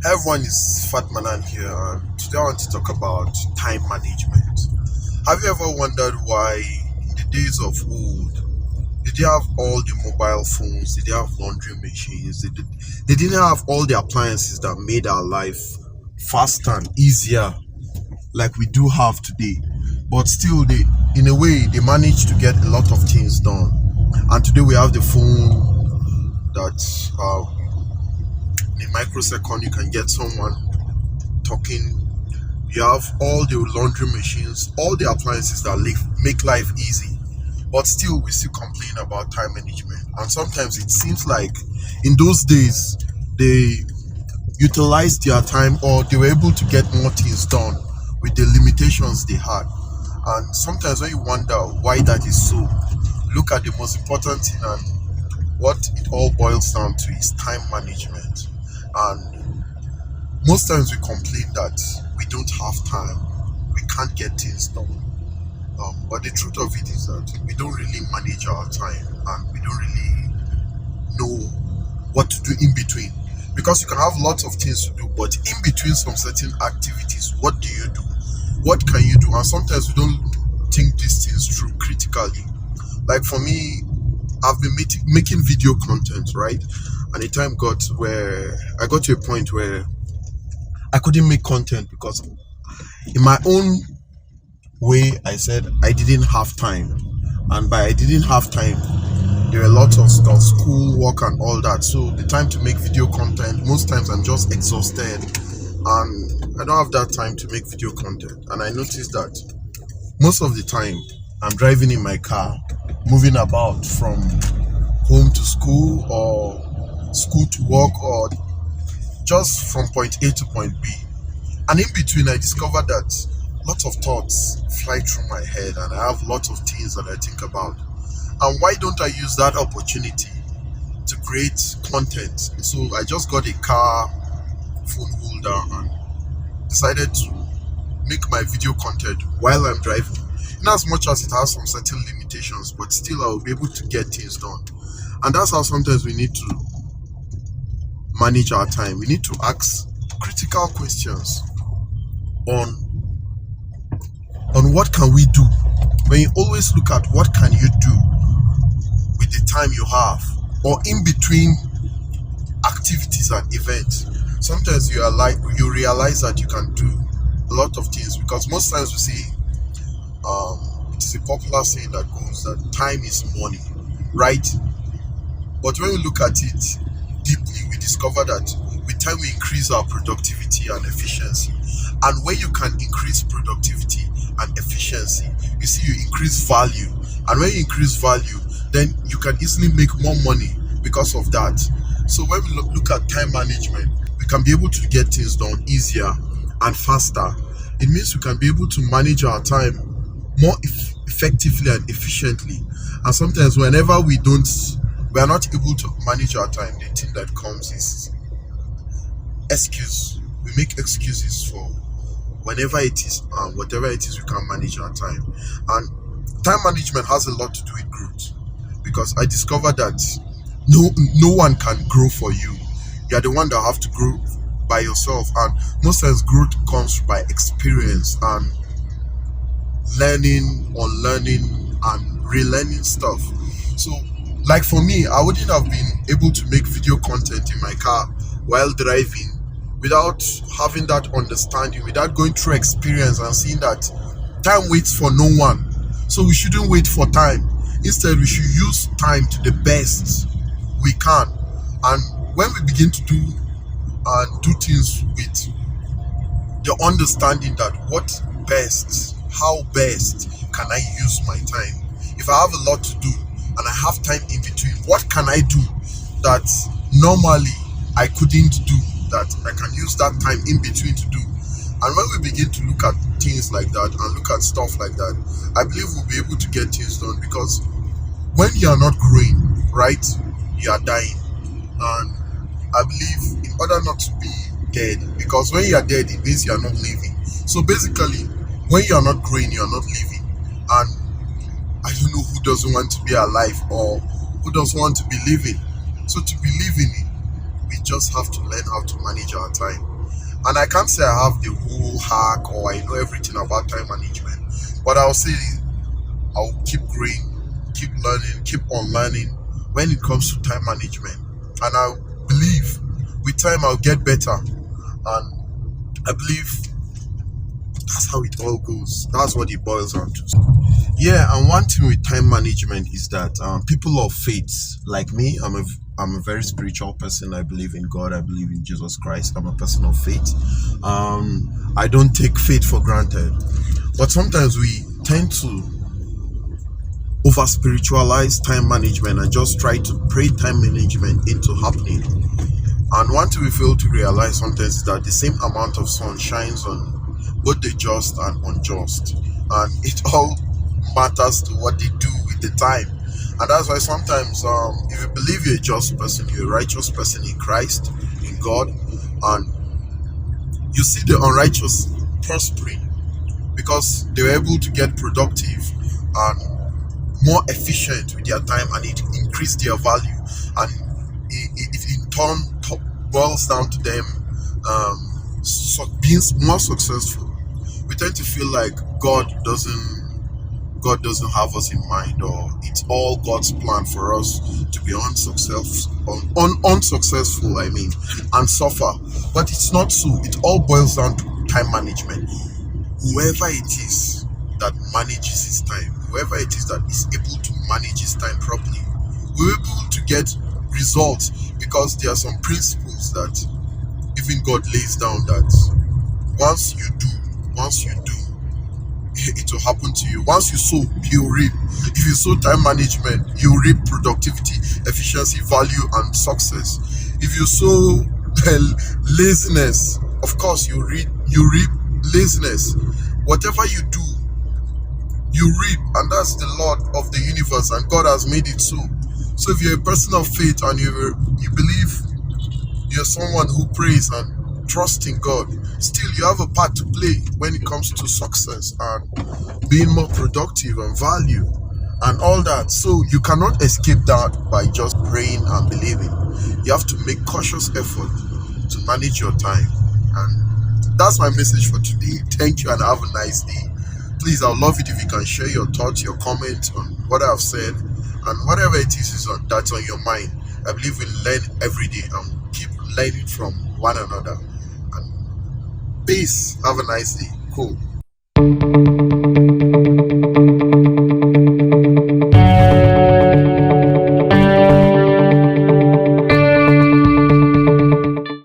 Hi everyone, is Fat Manan here, and today I want to talk about time management. Have you ever wondered why, in the days of old, they didn't have all the mobile phones, they didn't have laundry machines, they didn't have all the appliances that made our life faster and easier like we do have today? But still, in a way, they managed to get a lot of things done. And today we have the phone that in a microsecond you can get someone talking. You have all the laundry machines, all the appliances that make life easy. But still, we still complain about time management. And sometimes it seems like in those days, they utilized their time, or they were able to get more things done with the limitations they had. And sometimes when you wonder why that is so, look at the most important thing, and what it all boils down to is time management. And most times we complain that we don't have time, we can't get things done. But the truth of it is that we don't really manage our time, and we don't really know what to do in between. Because you can have lots of things to do, but in between some certain activities, what do you do? What can you do? And sometimes we don't think these things through critically. Like for me, I've been making video content, right? And the time got where I got to a point where I couldn't make content because in my own way, I said I didn't have time. And by I didn't have time, there were lots of stuff, school, work, and all that. So the time to make video content, most times I'm just exhausted and I don't have that time to make video content. And I noticed that most of the time I'm driving in my car, moving about from home to school or school to work, or just from point A to point B. And in between, I discovered that lots of thoughts fly through my head, and I have lots of things that I think about. And why don't I use that opportunity to create content? So I just got a car phone holder and decided to make my video content while I'm driving. In as much as it has some certain limitations, but still I will be able to get things done. And that's how sometimes we need to manage our time. We need to ask critical questions on what can we do. When you always look at what can you do with the time you have, or in between activities and events, sometimes you realize that you can do a lot of things. Because most times we see it is a popular saying that goes that time is money, right? But when we look at it deeply, we discover that with time we increase our productivity and efficiency. And when you can increase productivity and efficiency, you see you increase value. And when you increase value, then you can easily make more money because of that. So when we look at time management, we can be able to get things done easier and faster. It means we can be able to manage our time more effectively and efficiently. And sometimes whenever we are not able to manage our time, the thing that comes is excuse. We make excuses for whenever it is, whatever it is, we can manage our time. And time management has a lot to do with growth, because I discovered that no one can grow for you. You are the one that have to grow by yourself. And most times growth comes by experience and learning, unlearning, and relearning stuff. So like for me, I wouldn't have been able to make video content in my car while driving without having that understanding, without going through experience and seeing that time waits for no one. So we shouldn't wait for time. Instead, we should use time to the best we can. And when we begin to do things with the understanding that how best can I use my time? If I have a lot to do and I have time in between, what can I do that normally I couldn't do, that I can use that time in between to do? And when we begin to look at things like that and look at stuff like that, I believe we'll be able to get things done. Because when you are not growing, right, you are dying. And I believe in order not to be dead, because when you are dead, it means you are not living. So basically, when you are not growing, you are not living. And I don't know who doesn't want to be alive, or who doesn't want to be living. So to be living, we just have to learn how to manage our time. And I can't say I have the whole hack or I know everything about time management, but I'll say I'll keep growing, keep learning, keep on learning when it comes to time management. And I believe with time I'll get better. And I believe that's how it all goes. That's what it boils down to. Yeah, and one thing with time management is that people of faith like me, I'm a very spiritual person. I believe in God. I believe in Jesus Christ. I'm a person of faith. I don't take faith for granted, but sometimes we tend to over spiritualize time management and just try to pray time management into happening. And one thing we fail to realize sometimes is that the same amount of sun shines on both the just and unjust, and it all matters to what they do with the time. And that's why sometimes, if you believe you're a just person, you're a righteous person in Christ, in God, and you see the unrighteous prospering because they were able to get productive and more efficient with their time, and it increased their value, and it in turn boils down to them being more successful. We tend to feel like God doesn't have us in mind, or it's all God's plan for us to be unsuccessful, I mean, and suffer. But it's not so. It all boils down to time management. Whoever it is that manages his time, whoever it is that is able to manage his time properly, we're able to get results, because there are some principles that even God lays down that once you do, it will happen to you. Once you sow, you reap. If you sow time management, you reap productivity, efficiency, value, and success. If you sow laziness, of course you reap laziness. Whatever you do, you reap, and that's the Lord of the universe, and God has made it so. So if you're a person of faith and you believe you're someone who prays and trusts in God, still you have a part to play when it comes to success and being more productive and value and all that. So you cannot escape that by just praying and believing. You have to make cautious effort to manage your time. And that's my message for today. Thank you and have a nice day. Please, I'd love it if you can share your thoughts, your comments on what I've said, and whatever it is that's on your mind. I believe we learn every day and keep learning from one another. And peace. Have a nice day. Cool.